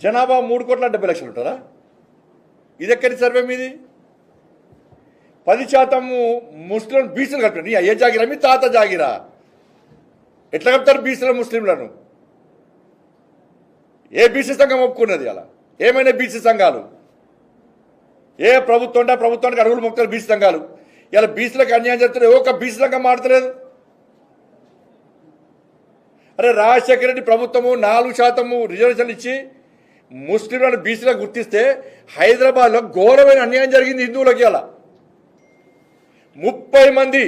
జనాభా 3,70,00,000 ఉంటారా? ఇది ఎక్కడి సర్వే మీది? 10% ముస్లిం బీసీలు కలిపి అయ్యే జాగిరా మీ తాత జాగిరా? ఎట్లా కలుపుతారు బీసీల ముస్లింలను? ఏ బీసీ సంఘం ఒప్పుకున్నది? అలా ఏమైనా బీసీ సంఘాలు ఏ ప్రభుత్వం అంటే ప్రభుత్వానికి అడుగులు మొక్కుతారు బీసీ సంఘాలు. ఇలా బీసీలకు అన్యాయం చేస్తారు. ఒక బీసీ సంఘం మాడతలేదు. అరే రాజశేఖర రెడ్డి ప్రభుత్వము 4% రిజర్వేషన్లు ఇచ్చి ముస్లింలను బీసీలకు గుర్తిస్తే హైదరాబాద్లో ఘోరమైన అన్యాయం జరిగింది హిందువులకి. అలా 30 మంది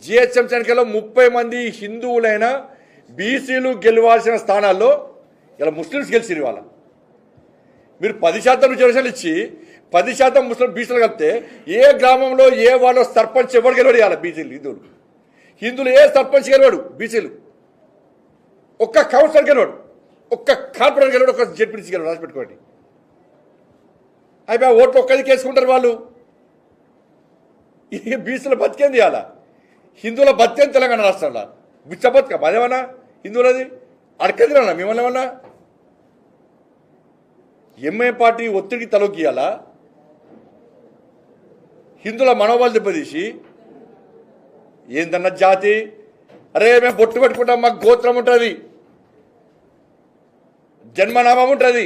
జిహెచ్ఎంసీ ఎన్నికల్లో 30 మంది హిందువులైన బీసీలు గెలవాల్సిన స్థానాల్లో ఇలా ముస్లిమ్స్ గెలిచిరు. ఇవాళ మీరు 10% రిజర్వేషన్లు ఇచ్చి 10% ముస్లిం బీసీలు కలిపితే ఏ గ్రామంలో ఏ వాళ్ళ సర్పంచ్ ఎవరు గెలవడు? ఇవాళ బీసీలు హిందువులు ఏ సర్పంచ్ గెలవాడు? బీసీలు ఒక్క కౌన్సిలర్ గెలవాడు, ఒక్క కార్పొరేటర్ గెలవాడు, ఒక్క జెడ్పీటీసీ గెలవాడు. రాసి పెట్టుకోండి. అయిపోయి ఓట్లు ఒక్కది కేసుకుంటారు వాళ్ళు. ఇది బీసీల బతికేంది? ఇవాళ హిందువుల బతికేంది తెలంగాణ రాష్ట్రంలో. బిచ్చ బతుక అదేమన్నా హిందువులది అడకదిరన్నా మిమ్మల్ని ఏమన్నా? ఎంఐ పార్టీ ఒత్తిడికి తలొక్కియాలా? హిందువుల మనోబలు దెబ్బతీసి ఏందన్న జాతి? అరే మేము బొట్టు పెట్టుకుంటాం, మాకు గోత్రం ఉంటుంది, జన్మనామం ఉంటుంది,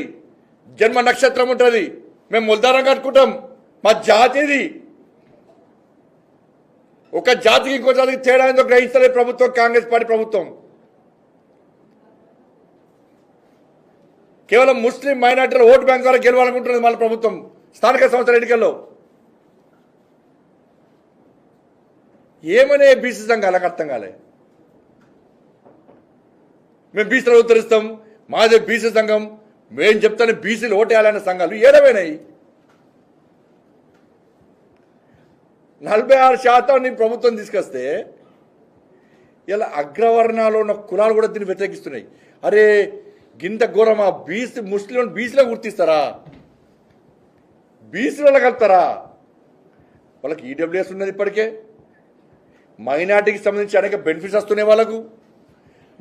జన్మ నక్షత్రం ఉంటుంది, మేము ముల్దారం కట్టుకుంటాం, మా జాతి ఇది. ఒక జాతికి ఇంకో జాతికి తేడా ఏందో గ్రహిస్తలేదు ప్రభుత్వం, కాంగ్రెస్ పార్టీ ప్రభుత్వం. కేవలం ముస్లిం మైనార్టీల ఓటు బ్యాంక్ ద్వారా గెలవాలనుకుంటున్నది మన ప్రభుత్వం స్థానిక సంస్థల ఎన్నికల్లో. ఏమనే బీసీ సంఘాలకు అర్థం కాలే. మేము బీసీలు ఉత్తరిస్తాం, మాదే బీసీ సంఘం, మేము చెప్తాను బీసీలు ఓటేయాలనే సంఘాలు ఏడవైనాయి. 46% ప్రభుత్వం తీసుకొస్తే ఇలా అగ్రవర్ణాలు ఉన్న కులాలు కూడా దీన్ని వ్యతిరేకిస్తున్నాయి. అరే గింత ఘోరమా? బీసీ ముస్లింలను బీసీలో గుర్తిస్తారా? బీసీలలో కలుపుతారా? వాళ్ళకి ఈడబ్ల్యూఎస్ ఉన్నది, ఇప్పటికే మైనార్టీకి సంబంధించి అనేక బెనిఫిట్స్ వస్తున్నాయి వాళ్ళకు.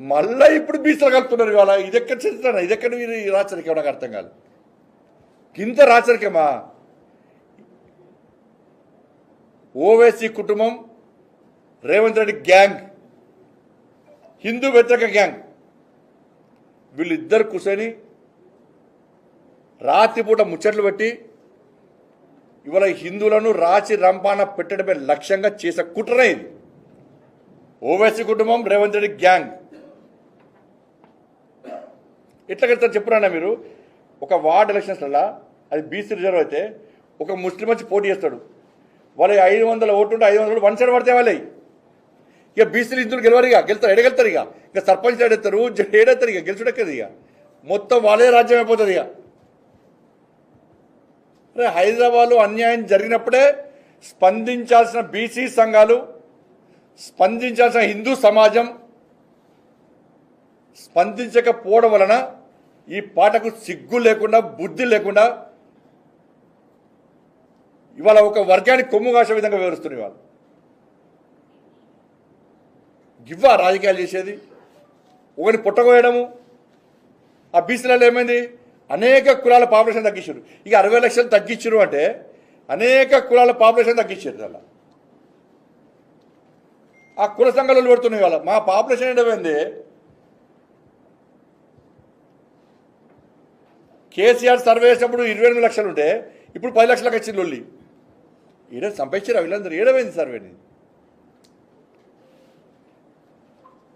మళ్ళీ ఇప్పుడు బీసీలో కలుపుతున్నారు. ఇవాళ ఇది ఎక్కడ చేస్తారా? ఇది ఎక్కడ ఈ రాచరికం? నాకు అర్థం కాదు. గింత రాచరికమా? ఓవైసీ కుటుంబం, రేవంత్ రెడ్డి గ్యాంగ్, హిందూ వ్యతిరేక గ్యాంగ్, వీళ్ళిద్దరు కూర్చొని రాత్రిపూట ముచ్చట్లు పెట్టి ఇవాళ హిందువులను రాచి రంపాన పెట్టడమే లక్ష్యంగా చేసే కుట్రనే ఇది. ఓవైసీ కుటుంబం, రేవంత్ రెడ్డి గ్యాంగ్ ఎట్లా కడతారు చెప్పురా మీరు? ఒక వార్డ్ ఎలక్షన్స్లలో అది బీసీ రిజర్వ్ అయితే ఒక ముస్లిం వచ్చి పోటీ చేస్తాడు. వాళ్ళు 500 ఓట్లు ఉంటే 500 వన్ సైడ్ పడితే వాళ్ళే. ఇక బీసీలు హిందువులు గెలవరు, ఇక గెలుతారు, ఎడగెళ్తారు. ఇక సర్పంచ్ ఏడెత్తారు, ఏడెత్తారు, ఇక గెలుచుడెక్కదు. ఇక మొత్తం వాళ్ళే రాజ్యం అయిపోతుంది. ఇక అరే హైదరాబాద్లో అన్యాయం జరిగినప్పుడే స్పందించాల్సిన బీసీ సంఘాలు, స్పందించాల్సిన హిందూ సమాజం స్పందించకపోవడం వలన ఈ పాటకు సిగ్గు లేకుండా, బుద్ధి లేకుండా ఇవాళ ఒక వర్గానికి కొమ్ము కాసే విధంగా వివరిస్తున్నారు. ఇవాళ గివ్వా రాజకీయాలు చేసేది? ఒకరిని పుట్టకోయడము. ఆ బీసీలలో ఏమైంది? అనేక కులాల పాపులేషన్ తగ్గించారు. ఇక 60 లక్షలు తగ్గించారు అంటే అనేక కులాల పాపులేషన్ తగ్గించారు. అలా ఆ కుల సంఘాలు పెడుతున్నాయి. వాళ్ళ మా పాపులేషన్ ఏంటంటే కేసీఆర్ సర్వే చేసినప్పుడు 28 లక్షలు ఉంటే ఇప్పుడు 10 లక్షలకు వచ్చింది లొల్లి. ఈడ సంపాదించారు వీళ్ళందరూ. ఏడవైంది సర్వేని.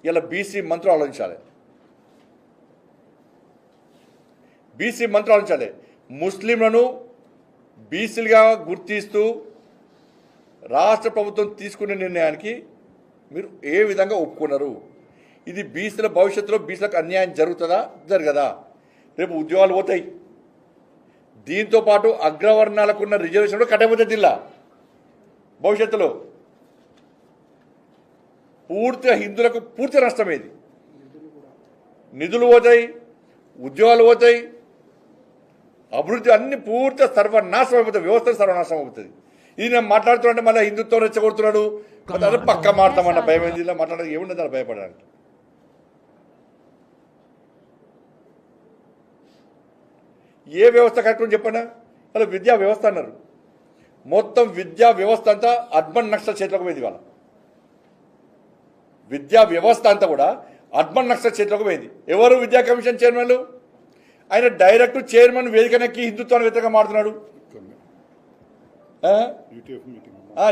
ఇలా బీసీ మంత్రులు ఆలోచించాలి. బీసీ మంత్రులు ఆలోచించాలి. ముస్లింలను బీసీలుగా గుర్తిస్తూ రాష్ట్ర ప్రభుత్వం తీసుకునే నిర్ణయానికి మీరు ఏ విధంగా ఒప్పుకున్నారు? ఇది బీసీల భవిష్యత్తులో బీసీలకు అన్యాయం జరుగుతుందా, జరగదా? రేపు ఉద్యోగాలు పోతాయి. దీంతోపాటు అగ్రవర్ణాలకున్న రిజర్వేషన్ కూడా కట్టబోతుంది. జిల్లా భవిష్యత్తులో పూర్తిగా హిందువులకు పూర్తి నష్టమేది. నిధులు పోతాయి, ఉద్యోగాలు పోతాయి, అభివృద్ధి అన్ని పూర్తిగా సర్వనాశనం అయిపోతుంది. వ్యవస్థ సర్వనాశనం అవుతుంది. ఇది నేను మాట్లాడుతుంటే మళ్ళీ హిందుత్వం రెచ్చగొడుతున్నాడు, పక్క మాట్లాడమన్న భయం ఏంది? ఇలా మాట్లాడడానికి ఏముండదు అలా భయపడడానికి. ఏ వ్యవస్థ కరెక్ట్ చెప్పండి. అలా విద్యా వ్యవస్థ అన్నారు. మొత్తం విద్యా వ్యవస్థ అంతా అర్బన్ నక్సల్ చేతిలోకి పోయింది. వాళ్ళ విద్యా వ్యవస్థ అంతా కూడా అర్బన్ నక్సల్ చేతిలోకి పోయింది. ఎవరు విద్యా కమిషన్ చైర్మన్లు? ఆయన డైరెక్ట్ చైర్మన్ వేదికనెక్కి హిందుత్వాన్ని వ్యతిరేకంగా మాడుతున్నాడు.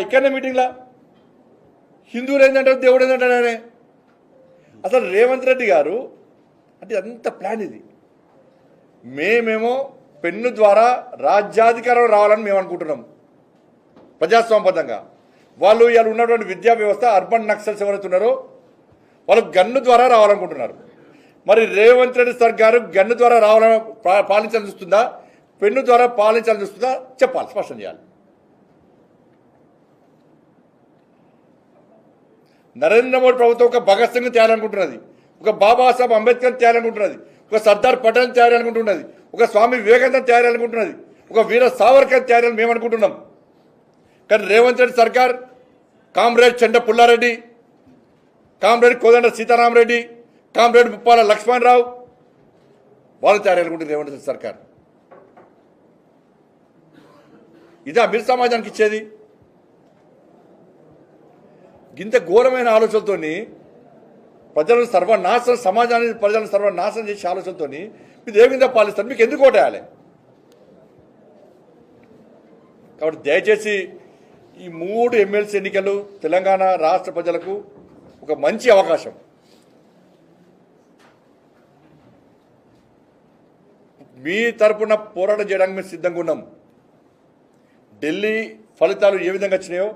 ఇక్కడనే మీటింగ్లా హిందువులు ఏంటంటారు, దేవుడు ఏంటంటాడు ఆయన. అసలు రేవంత్ రెడ్డి గారు అంటే అంత ప్లాన్ ఇది. మేమేమో పెన్ను ద్వారా రాజ్యాధికారం రావాలని మేము అనుకుంటున్నాం ప్రజాస్వామ్యబద్ధంగా. వాళ్ళు ఇవాళ ఉన్నటువంటి విద్యా వ్యవస్థ అర్బన్ నక్సల్స్ ఎవరైతే ఉన్నారో వాళ్ళు గన్ను ద్వారా రావాలనుకుంటున్నారు. మరి రేవంత్ రెడ్డి సార్ గారు గన్ను ద్వారా రావాలని పాలించాలని చూస్తుందా, పెన్ను ద్వారా పాలించాలని చూస్తుందా చెప్పాలి, స్పష్టం చేయాలి. నరేంద్ర మోడీ ప్రభుత్వం ఒక భగత్ సింగ్ తేయాలనుకుంటున్నది, ఒక బాబాసాహెబ్ అంబేద్కర్ తేయాలనుకుంటున్నది, ఒక సర్దార్ పటేల్ తయారనుకుంటున్నది, ఒక స్వామి వివేకానంద తయారనుకుంటున్నది, ఒక వీర సావర్కర్ తయారని మేము అనుకుంటున్నాం. కానీ రేవంత్ రెడ్డి సర్కార్ కామ్రేడ్ చెండ పుల్లారెడ్డి, కామ్రేడ్ కోదండ సీతారామరెడ్డి, కామ్రేడ్ ముప్పాల లక్ష్మణరావు వాళ్ళు తయారనుకుంటుంది రేవంత్ రెడ్డి సర్కార్. ఇదే మీరు సమాజానికి ఇచ్చేది. ఇంత ఘోరమైన ఆలోచనలతో ప్రజలను సర్వనాశనం, సమాజాన్ని ప్రజలను సర్వనాశనం చేసే ఆలోచనలతో మీరు ఏ విధంగా పాలిస్తారు? మీకు ఎందుకు ఓటేయాలి? కాబట్టి దయచేసి ఈ 3 ఎమ్మెల్సీ ఎన్నికలు తెలంగాణ రాష్ట్ర ప్రజలకు ఒక మంచి అవకాశం. మీ తరపున పోరాటం చేయడానికి మేము సిద్ధంగా ఉన్నాం. ఢిల్లీ ఫలితాలు ఏ విధంగా వచ్చినాయో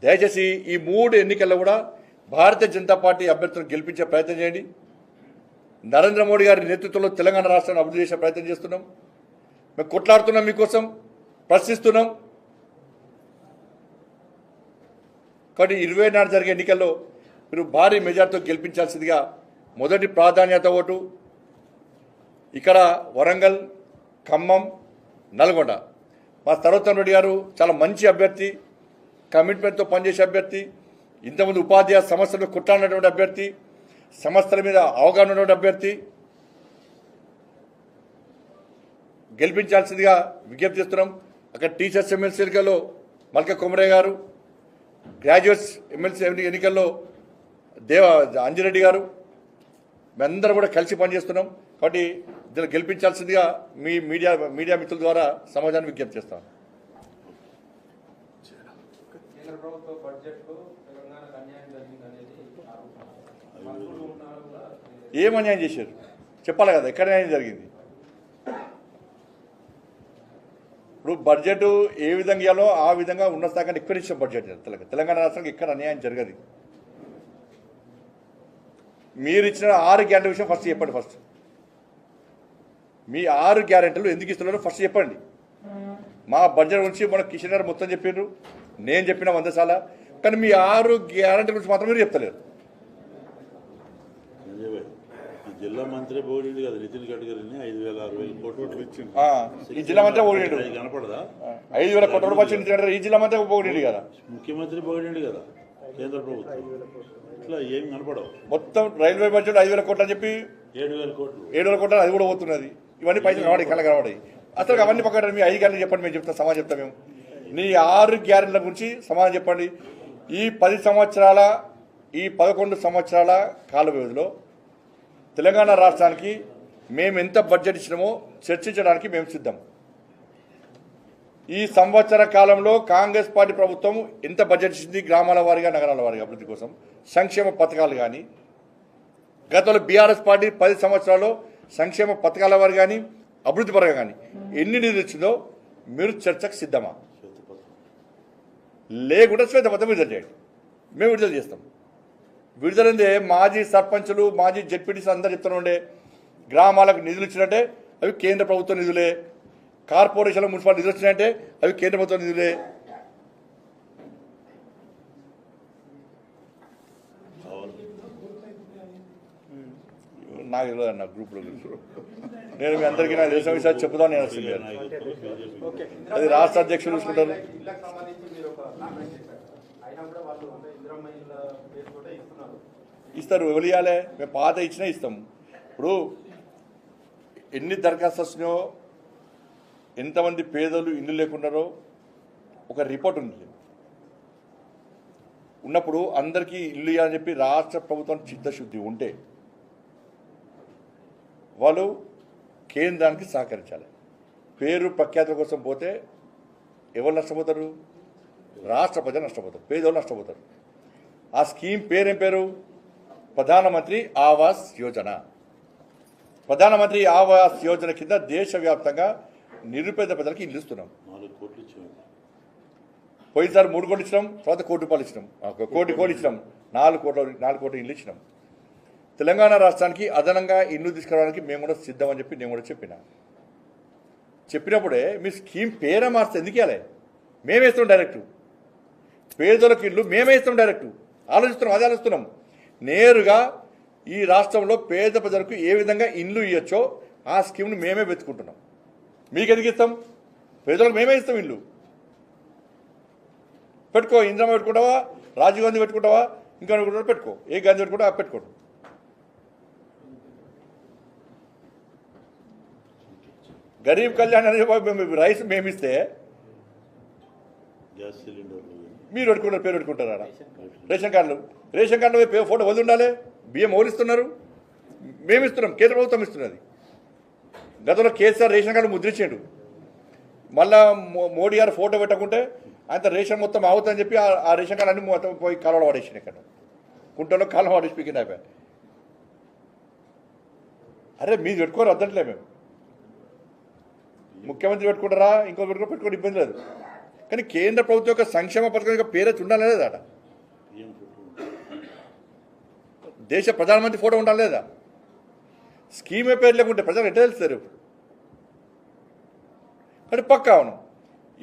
దయచేసి ఈ 3 ఎన్నికల్లో కూడా భారతీయ జనతా పార్టీ అభ్యర్థులను గెలిపించే ప్రయత్నం చేయండి. నరేంద్ర మోడీ గారి నేతృత్వంలో తెలంగాణ రాష్ట్రాన్ని అభివృద్ధి చేసే ప్రయత్నం చేస్తున్నాం. మేము కొట్లాడుతున్నాం, మీకోసం ప్రశ్నిస్తున్నాం. కాబట్టి 24 జరిగే ఎన్నికల్లో మీరు భారీ మెజార్టీతో గెలిపించాల్సిందిగా మొదటి ప్రాధాన్యత ఓటు ఇక్కడ వరంగల్, ఖమ్మం, నల్గొండ. మా సర్వోత్తమ్ రెడ్డి గారు చాలా మంచి అభ్యర్థి, కమిట్మెంట్తో పనిచేసే అభ్యర్థి, ఇంతకుముందు ఉపాధ్యాయ సమస్యలు కొట్టాడినటువంటి అభ్యర్థి, సమస్యల మీద అవగాహన ఉన్నటువంటి అభ్యర్థి. గెలిపించాల్సిందిగా విజ్ఞప్తి చేస్తున్నాం. అక్కడ టీచర్స్ ఎమ్మెల్సీ ఎన్నికల్లో మల్క కొమరయ్య గారు, గ్రాడ్యుయేట్స్ ఎమ్మెల్సీ ఎన్నికల్లో అంజిరెడ్డి గారు, మేమందరం కూడా కలిసి పనిచేస్తున్నాం. కాబట్టి దీన్ని గెలిపించాల్సిందిగా మీ మీడియా మిత్రుల ద్వారా సమాజాన్ని విజ్ఞప్తి చేస్తాను. ఏం అన్యాయం చేశారు చెప్పాలి కదా, ఎక్కడ న్యాయం జరిగింది? ఇప్పుడు బడ్జెట్ ఏ విధంగా ఇవ్వాలో ఆ విధంగా ఉన్న స్థాయికి ఎక్కువ ఇచ్చిన బడ్జెట్ తెలంగాణ రాష్ట్రానికి ఎక్కడ అన్యాయం జరగదు. మీరు ఇచ్చిన 6 గ్యారెంటీ విషయం ఫస్ట్ చెప్పండి. ఫస్ట్ మీ 6 గ్యారెంటీలు ఎందుకు ఇస్తున్నారో ఫస్ట్ చెప్పండి. మా బడ్జెట్ గురించి మన కిషన్ గారు మొత్తం చెప్పిండ్రు, నేను చెప్పిన 100 సార్లు. కానీ మీ 6 గ్యారెంటీ గురించి మాత్రం మీరు చెప్తలేరు. జిల్లా మంత్రి పోడిండు కదా నితిన్ గడ్కరీని 5,000-6,000 కోట్లు ఇచ్చింది. ఈ జిల్లా మంత్రి పోడిండు, కనపడదా? 5,000 కోట్ల రూపాయలు ఇచ్చిండు. ఈ జిల్లా మంత్రి పోడిండు కదా, ముఖ్యమంత్రి పోయిండు కదా కేంద్ర ప్రభుత్వం. ఇట్లా ఏం కనపడవు. మొత్తం రైల్వే బడ్జెట్ 5,000 కోట్లు అని చెప్పి 7,000 కోట్లు 7,000 కోట్లు అది కూడా పోతున్నది. ఇవన్నీ పైసలు కనబడి కళ్ళ కనబడాయి. అసలు అవన్నీ పక్కన మీ 5 గ్యారెంటీలు చెప్పండి, మేము చెప్తాం, సమాజం చెప్తాం. మేము నీ 6 గ్యారెంటీల గురించి సమాధానం చెప్పండి. ఈ 10 సంవత్సరాల ఈ 11 సంవత్సరాల కాల వ్యవధిలో తెలంగాణ రాష్ట్రానికి మేము ఎంత బడ్జెట్ ఇచ్చినామో చర్చించడానికి మేము సిద్ధం. ఈ సంవత్సర కాలంలో కాంగ్రెస్ పార్టీ ప్రభుత్వం ఎంత బడ్జెట్ ఇచ్చింది, గ్రామాల వారీగా నగరాల వారీగా అభివృద్ధి కోసం, సంక్షేమ పథకాలు కానీ, గతంలో బీఆర్ఎస్ పార్టీ 10 సంవత్సరాల్లో సంక్షేమ పథకాల వారు కానీ అభివృద్ధి పరంగా కానీ ఎన్ని నిధులు ఇచ్చిందో మీరు చర్చకు సిద్ధమా? లేకుంటే శ్వేతపత్రం విడుదల చేయండి, మేము విడుదల చేస్తాం. విడుదలైందే మాజీ సర్పంచులు, మాజీ జెడ్పీటీసీ అందరూ చెప్తుండే గ్రామాలకు నిధులు ఇచ్చినట్టే అవి కేంద్ర ప్రభుత్వ నిధులే, కార్పొరేషన్లో మున్సిపాలిటీ నిధులు వచ్చినాయంటే అవి కేంద్ర ప్రభుత్వ నిధులే. నాకు తెలియదు అన్న గ్రూప్లో నేను మీ అందరికీ నాకు తెలిసిన విషయాలు చెప్పుదాను. నేను వస్తుంది అది రాష్ట్ర అధ్యక్షులు చూసుకుంటారు. ఇస్తారు, ఎవరు ఇవ్వాలి? మేము పాత ఇచ్చినా ఇస్తాం. ఇప్పుడు ఎన్ని దరఖాస్తు వస్తున్నాయో, ఎంతమంది పేదలు ఇల్లు లేకున్నారో ఒక రిపోర్ట్ ఉంది. ఉన్నప్పుడు అందరికీ ఇల్లు ఇవ్వాలని చెప్పి రాష్ట్ర ప్రభుత్వం చిత్తశుద్ధి ఉంటే వాళ్ళు కేంద్రానికి సహకరించాలి. పేరు ప్రఖ్యాతుల కోసం పోతే ఎవరు నష్టపోతారు? రాష్ట్ర ప్రజలు నష్టపోతారు, పేదోళ్ళు నష్టపోతారు. ఆ స్కీమ్ పేరేం పేరు? ప్రధానమంత్రి ఆవాస్ యోజన. ప్రధానమంత్రి ఆవాస్ యోజన కింద దేశవ్యాప్తంగా నిరుపేద ప్రజలకు ఇల్లు ఇస్తున్నాం. 4 కోట్లు ఇచ్చాము. పోయినసారి 3 కోట్లు ఇచ్చినాం, తర్వాత ₹1 కోటి ఇచ్చినాం, కోటి ఇచ్చినాం, 4 కోట్ల ఇల్లు ఇచ్చినాం. తెలంగాణ రాష్ట్రానికి అదనంగా ఇల్లు తీసుకురావడానికి మేము కూడా సిద్ధం అని చెప్పి నేను కూడా చెప్పినప్పుడే మీ స్కీమ్ పేరే మార్చి ఎందుకు ఇవ్వాలి? మేమే ఇస్తాం డైరెక్ట్. పేదలకు ఇల్లు మేమే ఇస్తాం డైరెక్ట్. అదే ఆలోచిస్తున్నాం. నేరుగా ఈ రాష్ట్రంలో పేద ప్రజలకు ఏ విధంగా ఇల్లు ఇవ్వచ్చో ఆ స్కీమ్ను మేమే వెతుకుంటున్నాం. మీకు ఎందుకు ఇస్తాం? పేదలకు మేమే ఇస్తాం ఇల్లు. పెట్టుకో, ఇందిరమ్మ పెట్టుకుంటావా, రాజీవ్ గాంధీ పెట్టుకుంటావా, ఇంకా పెట్టుకో, ఏ గాంధీ పెట్టుకుంటా పెట్టుకోడు. గరీబ్ కళ్యాణ్ అనే రైస్ మేమిస్తే గ్యాస్ సిలిండర్లు మీరు పెట్టుకుంటారు, పేరు పెట్టుకుంటారా? రేషన్ కార్డులో ఫోటో వదిలి ఉండాలి. బియ్యం ఓలిస్తున్నారు, మేము ఇస్తున్నాం, కేంద్ర ప్రభుత్వం ఇస్తున్నది. గతంలో కేసీఆర్ రేషన్ కార్డు ముద్రించాడు. మళ్ళా మోడీ గారు ఫోటో పెట్టకుంటే ఆయన రేషన్ మొత్తం అవుతుందని చెప్పి ఆ రేషన్ కార్డు అన్ని మొత్తం పోయి కాలువలో పడేసింది. ఇక్కడ కుంటలో కాలువ పడేసి పీకింది అయిపోయి. అరే మీరు పెట్టుకోరు వద్దంటలే, మేము ముఖ్యమంత్రి పెట్టుకుంటారా, ఇంకో పెట్టుకోవడం ఇబ్బంది లేదు. కానీ కేంద్ర ప్రభుత్వం యొక్క సంక్షేమ పథకం యొక్క పేరే ఉండాలి లేదా? అట దేశ ప్రధానమంత్రి ఫోటో ఉండాలి లేదా? స్కీమే పేరు లేకుంటే ప్రజలు ఎట్లా తెలుస్తారు? కానీ పక్కా అవును,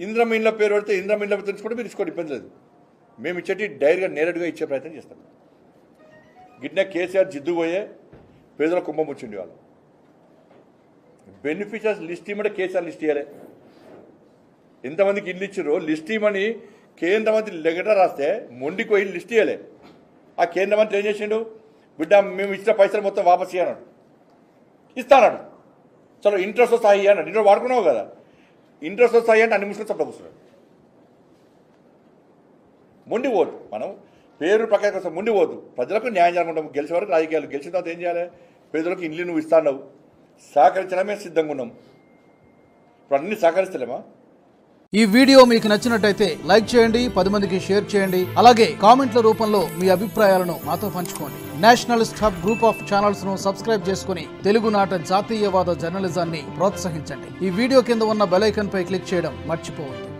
ఇందిరమ్మ ఇండ్ల పేరు పెడితే ఇందిరమ్మ ఇండ్ల తెలుసుకుంటే మీరు ఇచ్చుకోవడం ఇబ్బంది లేదు. మేము ఇచ్చేటి డైరెక్ట్గా నేరుగా ఇచ్చే ప్రయత్నం చేస్తాం. గిట్నే కేసీఆర్ జిద్దు పోయే పేదల కుంభం వచ్చింది. వాళ్ళు బెనిఫిషియర్స్ లిస్ట్ ఇవ్వమంటే కేసీఆర్ లిస్ట్ ఇవ్వలే. ఎంతమందికి ఇల్లు ఇచ్చారో లిస్ట్ ఇవ్వమని కేంద్ర మంత్రి లెటర్ రాస్తే మొండికి పోయి లిస్ట్ ఇవ్వలే. ఆ కేంద్ర మంత్రి ఏం చేసిండు? బిడ్డ మేము ఇచ్చిన పైసలు మొత్తం వాపస్ ఇవ్వన్నాడు, ఇస్తాన్నాడు. చలో ఇంట్రెస్ట్ వస్తాయి అన్నాడు. ఇంట్లో వాడుకున్నావు కదా, ఇంట్రెస్ట్ వస్తాయి అంటే అన్ని ముస్లిం సభ్యులు కూర్చున్నాడు. మొండి పోదు, మనం పేరు ప్రకారం కోసం మొండి పోదు. ప్రజలకు న్యాయం జరగకుండా గెలిచే వరకు రాజకీయాలు, గెలిచిన తర్వాత ఏం చేయాలి? పేదలకు ఇల్లు నువ్వు ఇస్తాన్నావు, సహకరించడమే సిద్ధంగా ఉన్నాం. ఇప్పుడు అన్ని సహకరిస్తలేమా? ఈ వీడియో మీకు నచ్చినట్టయితే లైక్ చేయండి, 10 మందికి షేర్ చేయండి. అలాగే కామెంట్ల రూపంలో మీ అభిప్రాయాలను మాతో పంచుకోండి. Nationalist hub group of channels ను సబ్స్క్రైబ్ చేసుకుని తెలుగునాట జాతీయవాద జర్నలిజాన్ని ప్రోత్సహించండి. ఈ వీడియో కింద ఉన్న బెల్ ఐకాన్ పై క్లిక్ చేయడం మర్చిపోవద్దు.